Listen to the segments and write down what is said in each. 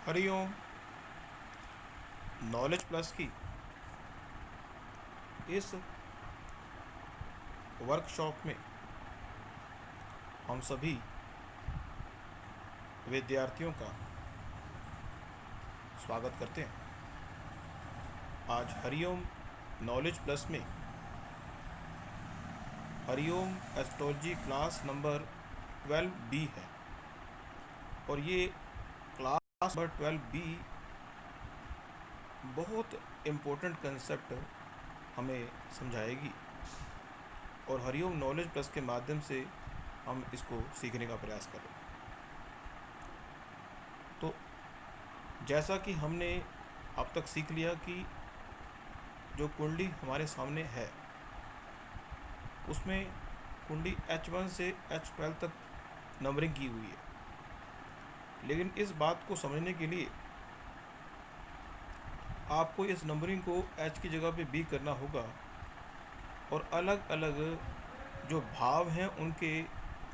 Hariom. Knowledge plus की इस workshop में हम सभी विद्यार्थियों का स्वागत करते हैं। आज हरिओम नॉलेज प्लस में Hariom astrology class number 12B है और ये क्लास नंबर 12B बहुत इम्पोर्टेंट कंसेप्ट हमें समझाएगी और हरिओम नॉलेज प्लस के माध्यम से हम इसको सीखने का प्रयास करें। तो जैसा कि हमने अब तक सीख लिया कि जो कुंडली हमारे सामने है उसमें कुंडली H1 से H12 तक नंबरिंग की हुई है, लेकिन इस बात को समझने के लिए आपको इस नंबरिंग को H की जगह पे B करना होगा और अलग अलग जो भाव हैं उनके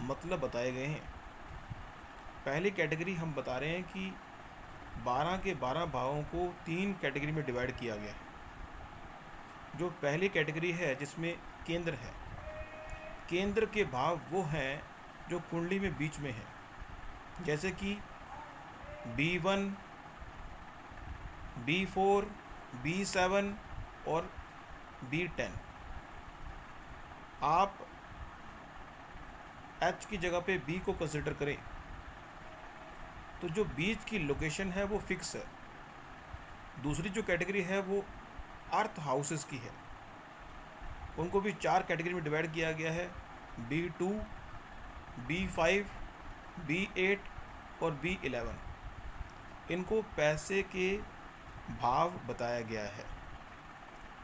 मतलब बताए गए हैं। पहली कैटेगरी हम बता रहे हैं कि 12 के 12 भावों को 3 कैटेगरी में डिवाइड किया गया है। जो पहली कैटेगरी है जिसमें केंद्र है, केंद्र के भाव वो हैं जो कुंडली में बीच में है, जैसे कि B1, B4, B7 और B10। आप H की जगह पे B को कंसिडर करें तो जो बीच की लोकेशन है वो फिक्स है। दूसरी जो कैटेगरी है वो अर्थ हाउसेस की है, उनको भी 4 कैटेगरी में डिवाइड किया गया है, B2, B5, B8 और B11। इनको पैसे के भाव बताया गया है।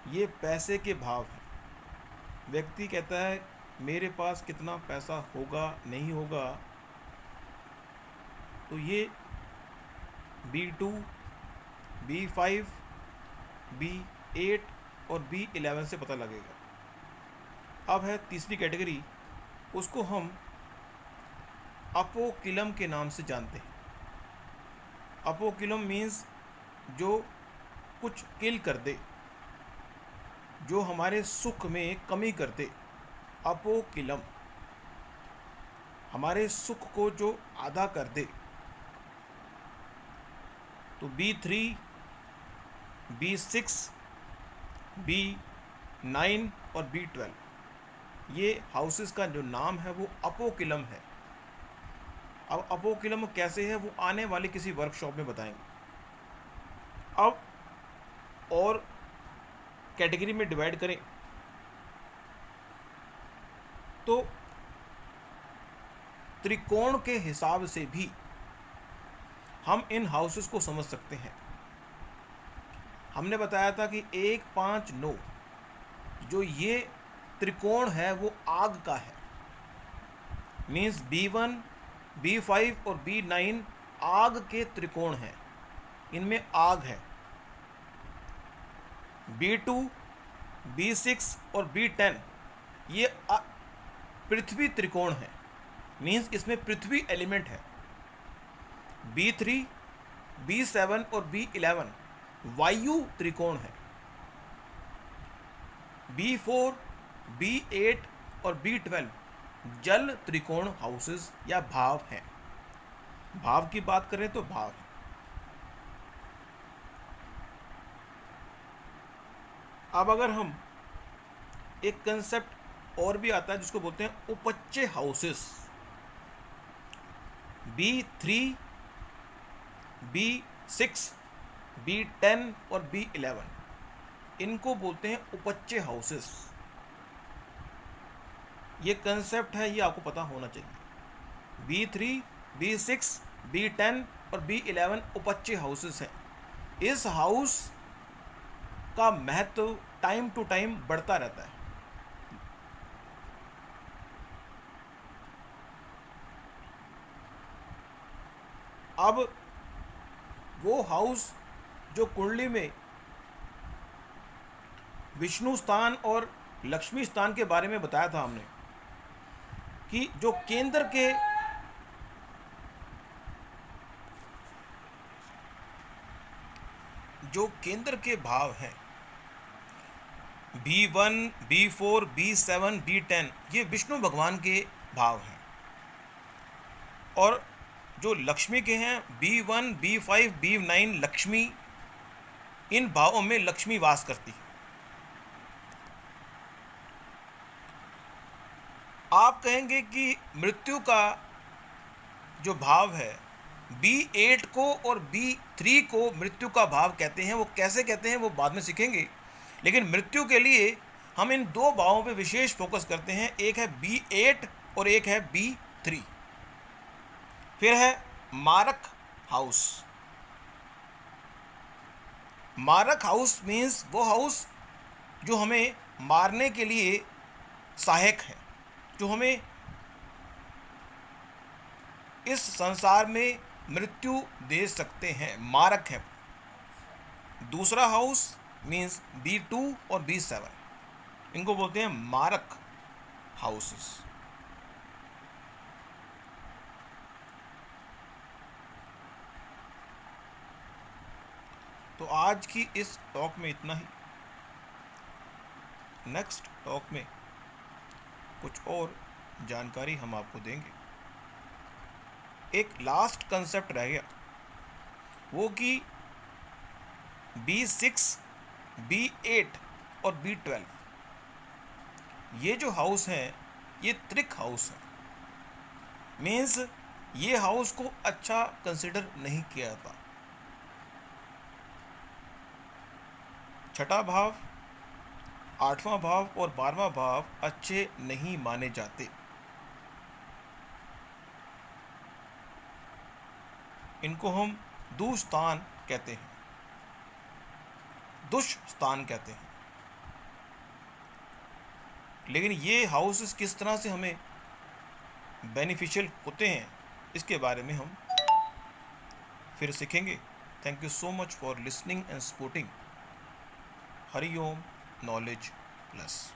ये पैसे के भाव हैं। व्यक्ति कहता है मेरे पास कितना पैसा होगा नहीं होगा, तो ये B2, B5, B8 और B11 से पता लगेगा। अब है तीसरी कैटेगरी, उसको हम अपोकिलम के नाम से जानते हैं। अपोकिलम मीन्स जो कुछ किल कर दे, जो हमारे सुख में कमी कर दे। अपोकिलम हमारे सुख को जो आधा कर दे। तो B3, B6, B9 और B12 ये हाउसेस का जो नाम है वो अपोकिलम है। अब अपोकिलम कैसे है वो आने वाली किसी वर्कशॉप में बताएंगे। अब और कैटेगरी में डिवाइड करें तो त्रिकोण के हिसाब से भी हम इन हाउसेस को समझ सकते हैं। हमने बताया था कि 1, 5, 9 जो ये त्रिकोण है वो आग का है। मीन्स B1, B5 और B9 आग के त्रिकोण हैं, इनमें आग है। B2, B6 और B10 ये पृथ्वी त्रिकोण है, मीन्स इसमें पृथ्वी एलिमेंट है। B3, B7 और B11 वायु त्रिकोण है। B4, B8 और B12 जल त्रिकोण हाउसेस या भाव हैं। भाव की बात करें तो भाव है। अब अगर हम एक कंसेप्ट और भी आता है जिसको बोलते हैं उपच्य हाउसेस। B3, B6, B10 और B11 इनको बोलते हैं उपच्य हाउसेस। ये कंसेप्ट है, ये आपको पता होना चाहिए। B3, B6, B10 और B11 उपच्य हाउसेस हैं। इस हाउस का महत्व टाइम टू टाइम बढ़ता रहता है। अब वो हाउस जो कुंडली में विष्णु स्थान और लक्ष्मी स्थान के बारे में बताया था हमने कि जो केंद्र के जो केंद्र के भाव हैं B1, B4, B7, B10, ये विष्णु भगवान के भाव हैं। और जो लक्ष्मी के हैं B1, B5, B9, लक्ष्मी, इन भावों में लक्ष्मी वास करती है। आप कहेंगे कि मृत्यु का जो भाव है B8 को और B3 को मृत्यु का भाव कहते हैं। वो कैसे कहते हैं वो बाद में सीखेंगे, लेकिन मृत्यु के लिए हम इन दो भावों पे विशेष फोकस करते हैं। एक है B8 और एक है B3। फिर है मारक हाउस। मारक हाउस मीन्स वो हाउस जो हमें मारने के लिए सहायक है, जो हमें इस संसार में मृत्यु दे सकते हैं, मारक है। दूसरा हाउस मीन्स B2 और B7, इनको बोलते हैं मारक हाउसेस। तो आज की इस टॉक में इतना ही। नेक्स्ट टॉक में कुछ और जानकारी हम आपको देंगे। एक लास्ट कंसेप्ट रह गया, वो कि B6, B8 और B12 ये जो हाउस हैं ये त्रिक हाउस है। मीन्स ये हाउस को अच्छा कंसिडर नहीं किया जाता। छठा भाव, आठवां भाव और 12वां भाव अच्छे नहीं माने जाते। इनको हम दुस्थान कहते हैं, दुष्स्थान कहते हैं। लेकिन ये हाउसेस किस तरह से हमें बेनिफिशियल होते हैं इसके बारे में हम फिर सीखेंगे। Thank you so much for listening and supporting Hariom knowledge plus.